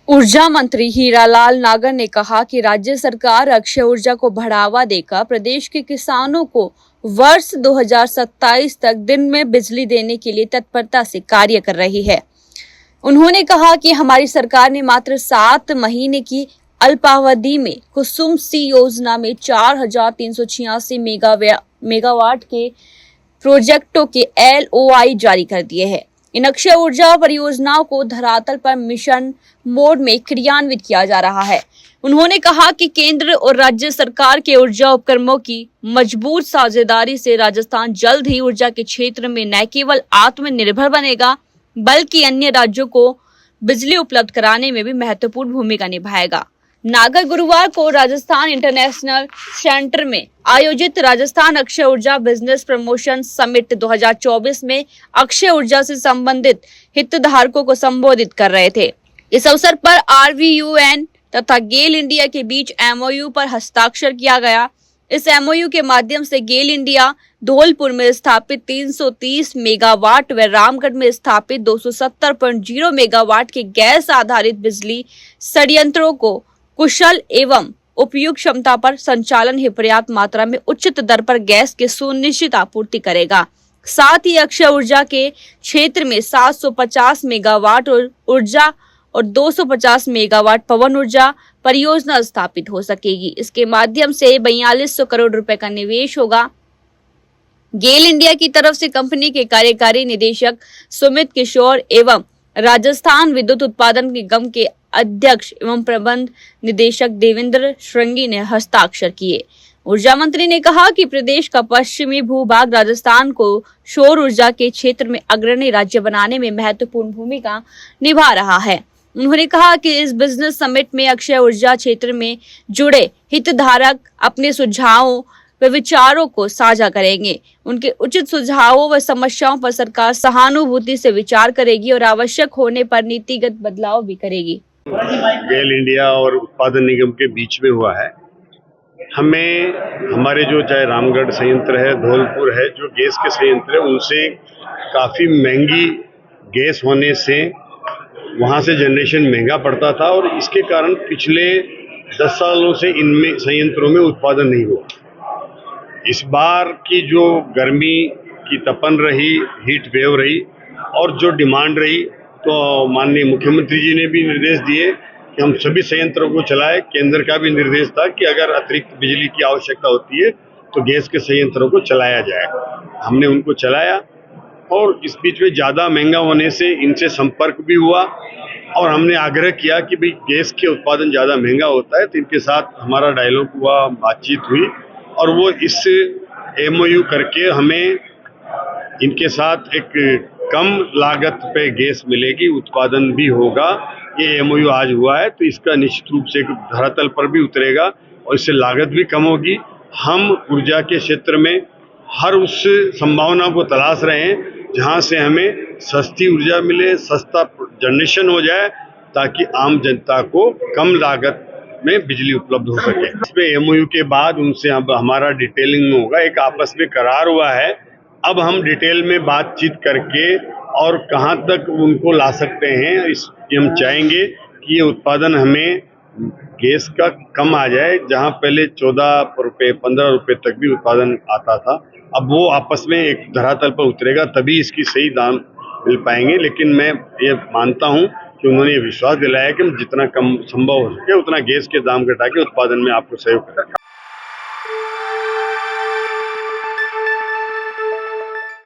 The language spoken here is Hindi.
ऊर्जा मंत्री हीरालाल नागर ने कहा कि राज्य सरकार अक्षय ऊर्जा को बढ़ावा देकर प्रदेश के किसानों को वर्ष 2027 तक दिन में बिजली देने के लिए तत्परता से कार्य कर रही है। उन्होंने कहा कि हमारी सरकार ने मात्र 7 महीने की अल्पावधि में कुसुम सी योजना में 4,386 मेगावाट के प्रोजेक्टों के LOI जारी कर दिए हैं। इन अक्षय ऊर्जा परियोजनाओं को धरातल पर मिशन मोड में क्रियान्वित किया जा रहा है। उन्होंने कहा कि केंद्र और राज्य सरकार के ऊर्जा उपक्रमों की मजबूत साझेदारी से राजस्थान जल्द ही ऊर्जा के क्षेत्र में न केवल आत्मनिर्भर बनेगा बल्कि अन्य राज्यों को बिजली उपलब्ध कराने में भी महत्वपूर्ण भूमिका निभाएगा। नागर गुरुवार को राजस्थान इंटरनेशनल सेंटर में आयोजित राजस्थान अक्षय ऊर्जा बिजनेस प्रमोशन समिट 2024 में अक्षय ऊर्जा से संबंधित हितधारकों को संबोधित कर रहे थे। इस अवसर पर RVUN तथा गेल इंडिया के बीच MOU पर हस्ताक्षर किया गया। इस MOU के माध्यम से गेल इंडिया धौलपुर में स्थापित 330 मेगावाट व रामगढ़ में स्थापित 270.0 मेगावाट के गैस आधारित बिजली संयंत्रों को कुशल एवं उपयुक्त क्षमता पर संचालन हेतु पर्याप्त मात्रा में उचित दर पर गैस की सुनिश्चित आपूर्ति करेगा। साथ ही अक्षय ऊर्जा के क्षेत्र में 750 मेगावाट ऊर्जा और 250 मेगावाट पवन ऊर्जा परियोजना स्थापित हो सकेगी। इसके माध्यम से 4200 करोड़ रुपए का निवेश होगा। गेल इंडिया की तरफ से कंपनी के कार्यकारी निदेशक सुमित किशोर एवं राजस्थान विद्युत उत्पादन निगम के अध्यक्ष एवं प्रबंध निदेशक देवेंद्र श्रृंगी ने हस्ताक्षर किए। ऊर्जा मंत्री ने कहा कि प्रदेश का पश्चिमी भूभाग राजस्थान को सौर ऊर्जा के क्षेत्र में अग्रणी राज्य बनाने में महत्वपूर्ण भूमिका निभा रहा है। उन्होंने कहा कि इस बिजनेस समिट में अक्षय ऊर्जा क्षेत्र में जुड़े हितधारक अपने सुझावों व विचारों को साझा करेंगे। उनके उचित सुझावों व समस्याओं पर सरकार सहानुभूति से विचार करेगी और आवश्यक होने पर नीतिगत बदलाव भी करेगी। गेल इंडिया और उत्पादन निगम के बीच में हुआ है। हमें हमारे जो चाहे रामगढ़ संयंत्र है, धौलपुर है, जो गैस के संयंत्र है, उनसे काफ़ी महंगी गैस होने से वहाँ से जनरेशन महंगा पड़ता था और इसके कारण पिछले 10 सालों से इनमें संयंत्रों में उत्पादन नहीं हुआ। इस बार की जो गर्मी की तपन रही, हीट वेव रही और जो डिमांड रही, तो माननीय मुख्यमंत्री जी ने भी निर्देश दिए कि हम सभी संयंत्रों को चलाएं। केंद्र का भी निर्देश था कि अगर अतिरिक्त बिजली की आवश्यकता होती है तो गैस के संयंत्रों को चलाया जाए। हमने उनको चलाया और इस बीच में ज़्यादा महंगा होने से इनसे संपर्क भी हुआ और हमने आग्रह किया कि भाई गैस के उत्पादन ज़्यादा महंगा होता है, तो इनके साथ हमारा डायलॉग हुआ, बातचीत हुई और वो इस MOU करके हमें इनके साथ एक कम लागत पे गैस मिलेगी, उत्पादन भी होगा। ये MOU आज हुआ है तो इसका निश्चित रूप से धरातल पर भी उतरेगा और इससे लागत भी कम होगी। हम ऊर्जा के क्षेत्र में हर उस संभावना को तलाश रहे हैं जहां से हमें सस्ती ऊर्जा मिले, सस्ता जनरेशन हो जाए ताकि आम जनता को कम लागत में बिजली उपलब्ध हो सके। इसमें MOU के बाद उनसे अब हमारा डिटेलिंग होगा, एक आपस में करार हुआ है। अब हम डिटेल में बातचीत करके और कहां तक उनको ला सकते हैं, इसकी हम चाहेंगे कि ये उत्पादन हमें गैस का कम आ जाए। जहां पहले 14 रुपये 15 रुपये तक भी उत्पादन आता था, अब वो आपस में एक धरातल पर उतरेगा तभी इसकी सही दाम मिल पाएंगे। लेकिन मैं ये मानता हूं कि उन्होंने ये विश्वास दिलाया कि हम जितना कम संभव हो सके उतना गैस के दाम घटा के उत्पादन में आपको सहयोग करें।